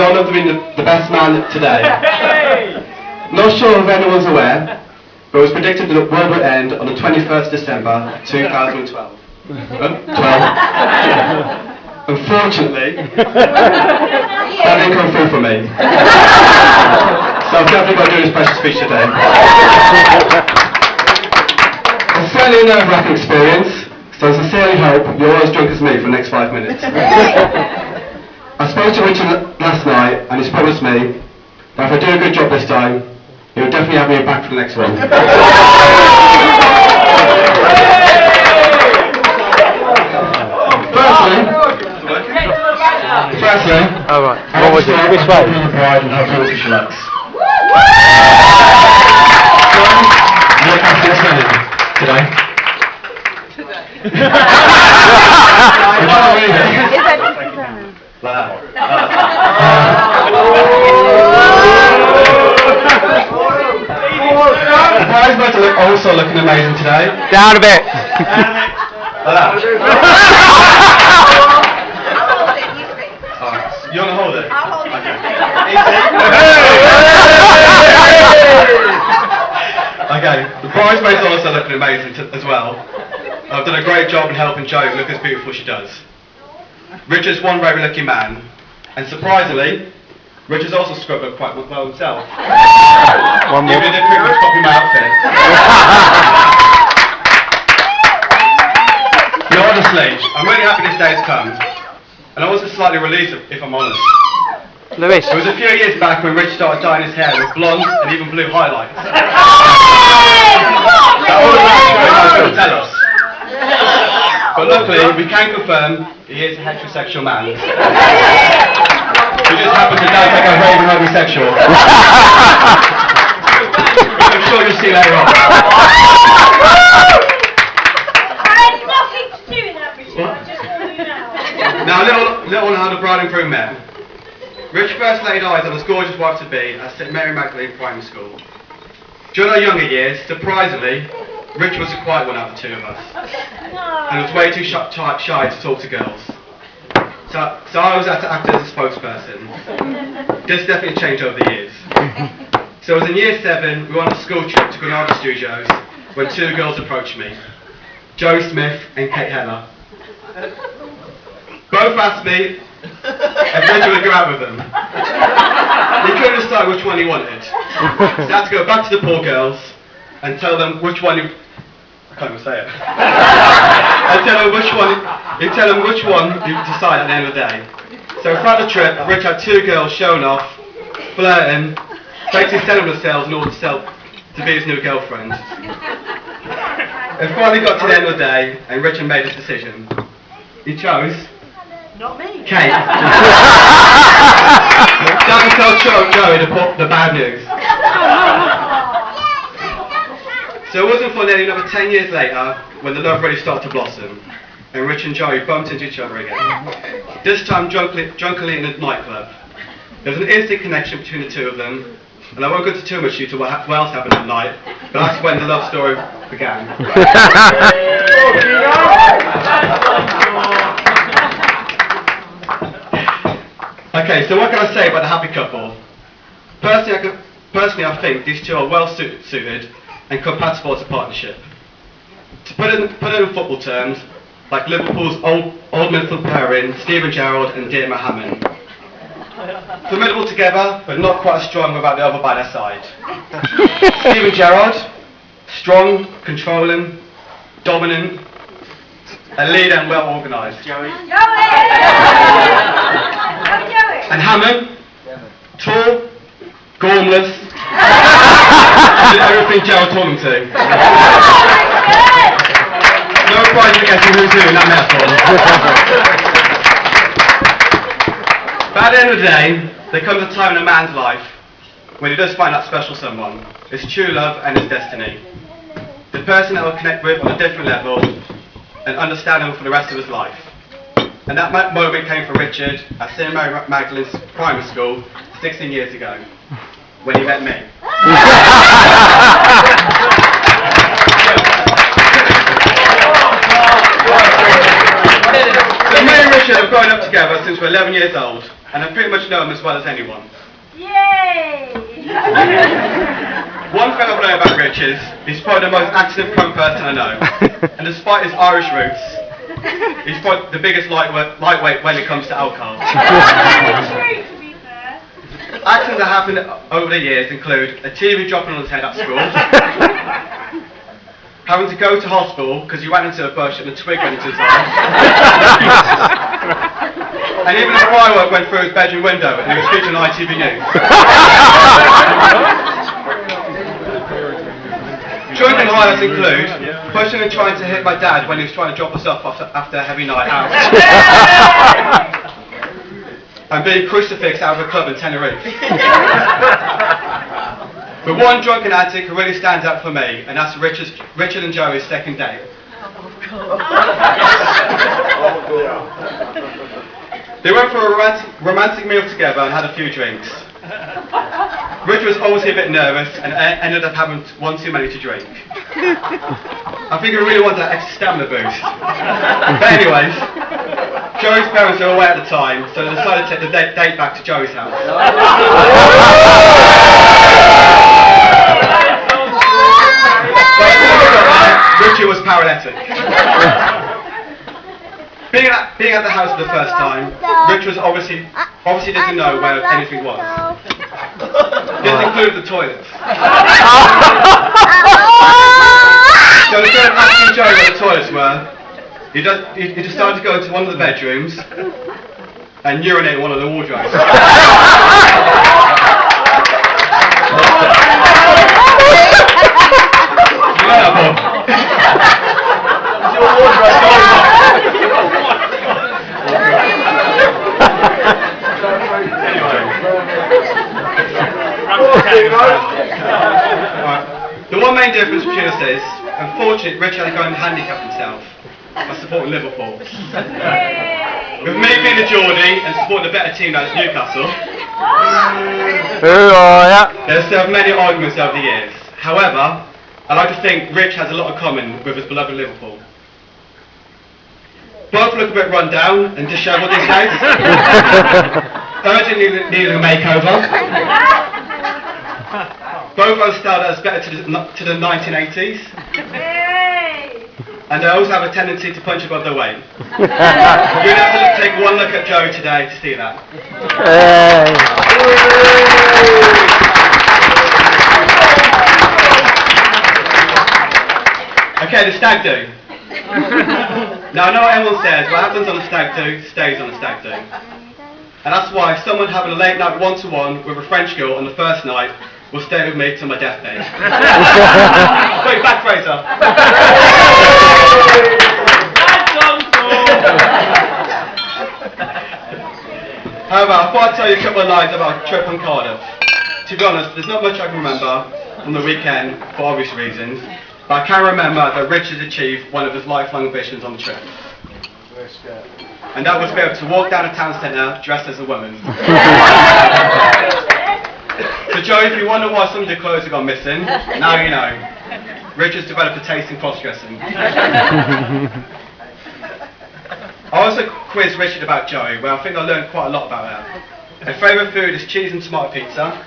honour of being the best man today. Not sure if anyone's aware, but it was predicted that the world would end on the 21st December 2012. Unfortunately, that didn't come through for me. So I've definitely got to do this special speech today. It's certainly a nerve-wracking experience, so I sincerely hope you're all as drunk as me for the next 5 minutes. I spoke to Richard last night, and he's promised me that if I do a good job this time, he'll definitely have me back for the next one. Firstly, oh, right. What was it? Which way? The bride and her filthy schlucks. Look after your son today. The bridesmaids are also looking amazing today. Down a bit. You want to hold it? I'll hold it. Okay, the bridesmaids are also looking amazing as well. I've done a great job in helping Jo look as beautiful as she does. Richard's one very lucky man, and surprisingly, Richard's also scrubbed up quite well himself. One more. Even if pretty much copied my outfit. No, honestly, I'm really happy this day has come. And I was slightly relieved, if I'm honest. Lewis. It was a few years back when Rich started dyeing his hair with blonde and even blue highlights. That all the rest will tell us. But luckily, we can confirm he is a heterosexual man. He just happens to dance like a raving homosexual. Which I'm sure you'll see later on. Now, a little on how the bride and groom met. Rich first laid eyes on his gorgeous wife-to-be at St Mary Magdalene Primary School. During our younger years, surprisingly, Rich was the quiet one out of the two of us, and was way too shy to talk to girls. So I was had to act as a spokesperson. This definitely changed over the years. So it was in year 7, we went on a school trip to Granada Studios when two girls approached me, Jo Smith and Kate Heller. Both asked me if Richard would go out with them. He couldn't decide which one he wanted. So I had to go back to the poor girls and tell them which one I can't even say it. And tell them which one you decide at the end of the day. So throughout the trip, Rich had two girls showing off, flirting, basically selling themselves in order to be his new girlfriend. It finally got to the end of the day, and Richard made his decision. He chose Not me. Kate. That would tell Joey the bad news. So it wasn't for nearly another 10 years later when the love really started to blossom, and Rich and Joey bumped into each other again. This time drunkenly in a nightclub. There was an instant connection between the two of them, and I won't go into too much due to what else happened that night, but that's when the love story began. Okay, so what can I say about the happy couple? Personally, I think these two are well suited and compatible as a partnership. To put it in football terms, like Liverpool's old midfield pairing, Steven Gerrard and Dear Mohammed. Formidable together, but not quite as strong without the other by their side. Steven Gerrard, strong, controlling, dominant, a leader and well organised. Joey. And Hammond, tall, gormless, did everything Gerald told him to. No prize for guessing who's who in that metaphor. But at the end of the day, there comes a time in a man's life when he does find that special someone, his true love and his destiny. The person that will connect with on a different level and understand him for the rest of his life. And that moment came for Richard at St Mary Magdalene's primary school 16 years ago, when he met me. So me and Richard have grown up together since we're 11 years old, and I pretty much know him as well as anyone. Yay! One thing I've learned about Rich is he's probably the most accident-prone person I know, and despite his Irish roots, he's probably the biggest lightweight when it comes to alcohol. True, to be fair. Accidents that happened over the years include a TV dropping on his head at school, having to go to hospital because he ran into a bush and a twig went into his eye, and even a firework went through his bedroom window and he was featured on ITV News. Drunken highlights include pushing and trying to hit my dad when he was trying to drop us off after a heavy night out, and being crucifixed out of a club in Tenerife. But one drunken antic who really stands out for me, and that's Richard and Joey's second date. They went for a romantic meal together and had a few drinks. Richard was obviously a bit nervous and ended up having one too many to drink. I think he really wanted that extra stamina boost. But anyways, Joey's parents were away at the time, so they decided to take the date back to Joey's house. Richard was paralytic. Being at the house for the first time, Richard was obviously didn't know where anything was. This included the toilets. So instead of asking Joey where the toilets were, he decided to go into one of the bedrooms and urinate in one of the wardrobes. The one main difference between us is, unfortunately, Richard had to go and handicap himself by supporting Liverpool. With me being a Geordie and supporting a better team than Newcastle, there's still many arguments over the years. However, I like to think Rich has a lot of common with his beloved Liverpool. Both look a bit run down and dishevelled these days. Urgently needing a makeover. Both are styled as better to the 1980s. And they also have a tendency to punch above their weight. You're going to have to take one look at Joe today to see that. Okay, the stag do. Now I know what everyone says, what happens on a stag do stays on a stag do. And that's why someone having a late night one-to-one with a French girl on the first night will stay with me till my deathbed. Wait, back Fraser. However, I thought I'd tell you a couple of lines about a trip on Cardiff. To be honest, there's not much I can remember from the weekend for obvious reasons, but I can remember that Richard achieved one of his lifelong ambitions on the trip. And that was to be able to walk down a town centre dressed as a woman. So Joe, if you wonder why some of your clothes have gone missing, now you know. Richard's developed a taste in cross-dressing. I also quizzed Richard about Joey, where I think I learned quite a lot about her. Her favourite food is cheese and tomato pizza.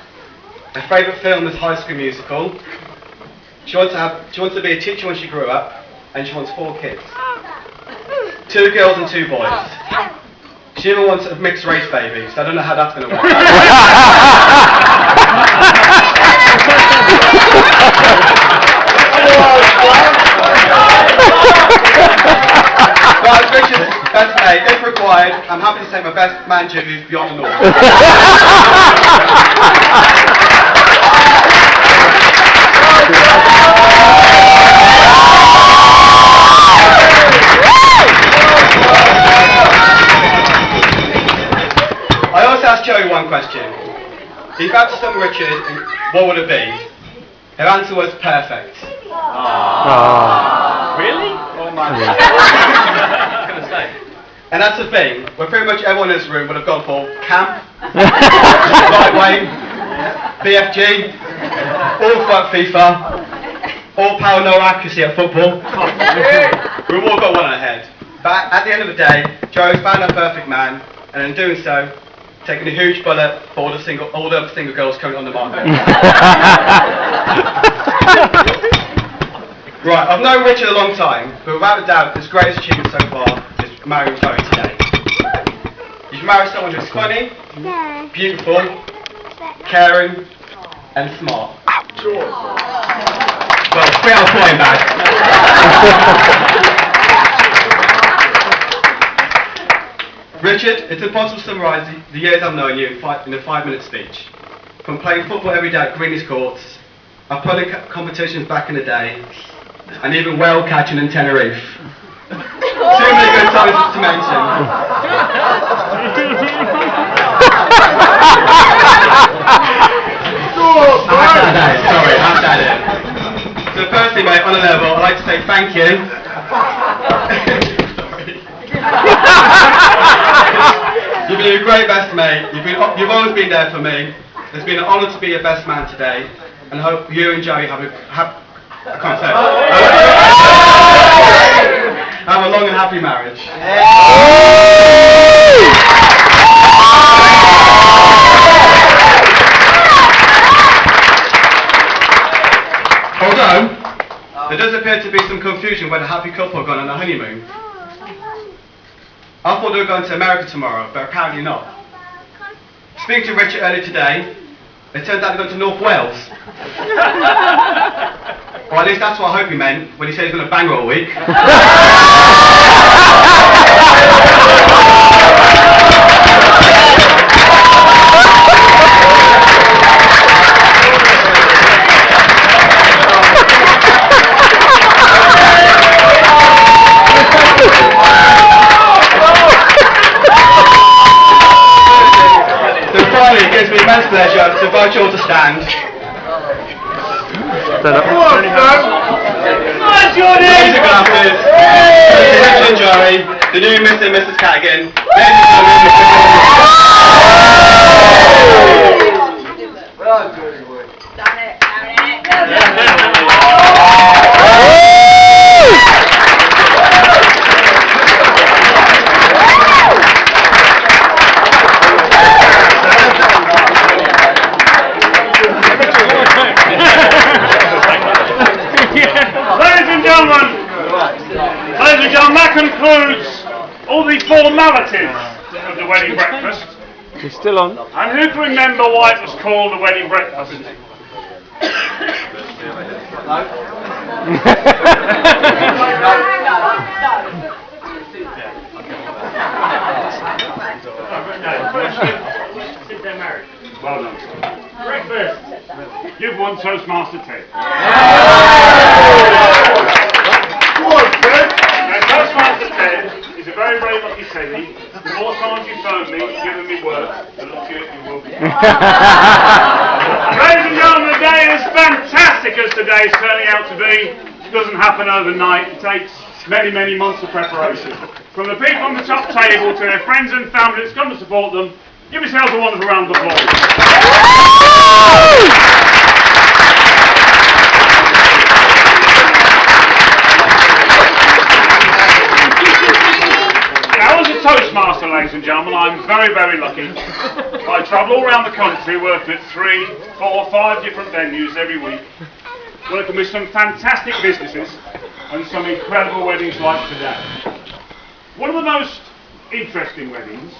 Her favourite film is High School Musical. She wants to be a teacher when she grew up, and she wants 4 kids. 2 girls and 2 boys. She even wants a mixed race baby, so I don't know how that's going to work. But as Richard's best mate, if required, I'm happy to take my best man duties beyond the norm. I also asked Joey one question. If you had to sum Richard, what would it be? Her answer was perfect. Really? Oh my God. And that's the thing, where pretty much everyone in this room would have gone for camp, lightweight, BFG, all for FIFA, all power, no accuracy at football. We've all got one ahead. But at the end of the day, Joe's found her perfect man, and in doing so, taking a huge bullet for all the single girls currently on the market. Right, I've known Richard a long time, but without a doubt, his greatest achievement so far is marrying Zoe today. You've married someone who's funny, beautiful, caring, and smart. Well, 3 out of 4 in that. Richard, it's impossible to summarise the years I've known you in a 5-minute speech. From playing football every day at Greenwich Courts, our pulling competitions back in the day, and even whale catching in Tenerife. Too many good times to mention. I've had it. So firstly, mate, on a level, I'd like to say thank you. You've been a great best mate. You've always been there for me. It's been an honour to be your best man today, and I hope you and Joey have a long and happy marriage. Although, there does appear to be some confusion where the happy couple have gone on a honeymoon. I thought they were going to America tomorrow, but apparently not. Speaking to Richard earlier today, it turns out they're going to North Wales. Or at least that's what I hope he meant when he said he's going to bang her all week. Finally, it gives me immense pleasure to invite you all to stand. Stand up. Raise your glasses. Richard and Joey, the new Mr. and Mrs. Cadigan. Ladies and gentlemen, that concludes all the formalities of the wedding breakfast. He's still on. And who can remember why it was called the wedding breakfast? Well done. Breakfast. You've won Toastmaster Ted. Toastmaster Ted is a very, very lucky Teddy. The more times you phone me, giving me work, the luckier you will be. Ladies and gentlemen, the day is fantastic as today is turning out to be. It doesn't happen overnight. It takes many, many months of preparation. From the people on the top table to their friends and family that's come to support them, give yourselves a wonderful round of applause. Toastmaster, ladies and gentlemen, I'm very, very lucky. I travel all around the country working at 3, 4, 5 different venues every week, working with some fantastic businesses and some incredible weddings like today. One of the most interesting weddings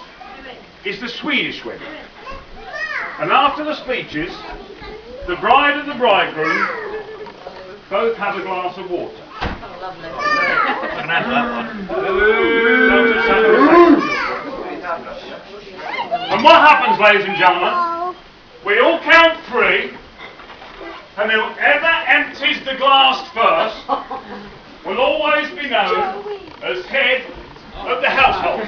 is the Swedish wedding. And after the speeches, the bride and the bridegroom both have a glass of water. Lovely. And what happens, ladies and gentlemen, we all count 3, and whoever empties the glass first will always be known as head of the household.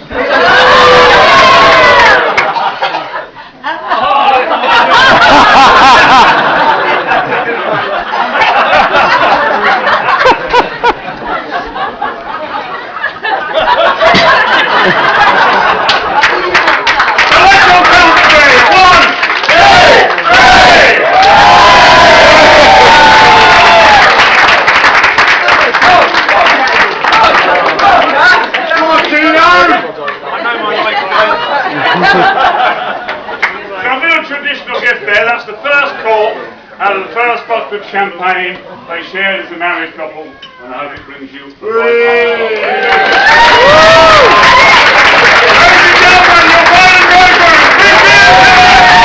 out of the first bottle of champagne they shared as a married couple, and I hope it brings you the right kind of luck. Ladies and gentlemen, your bride and bridegroom,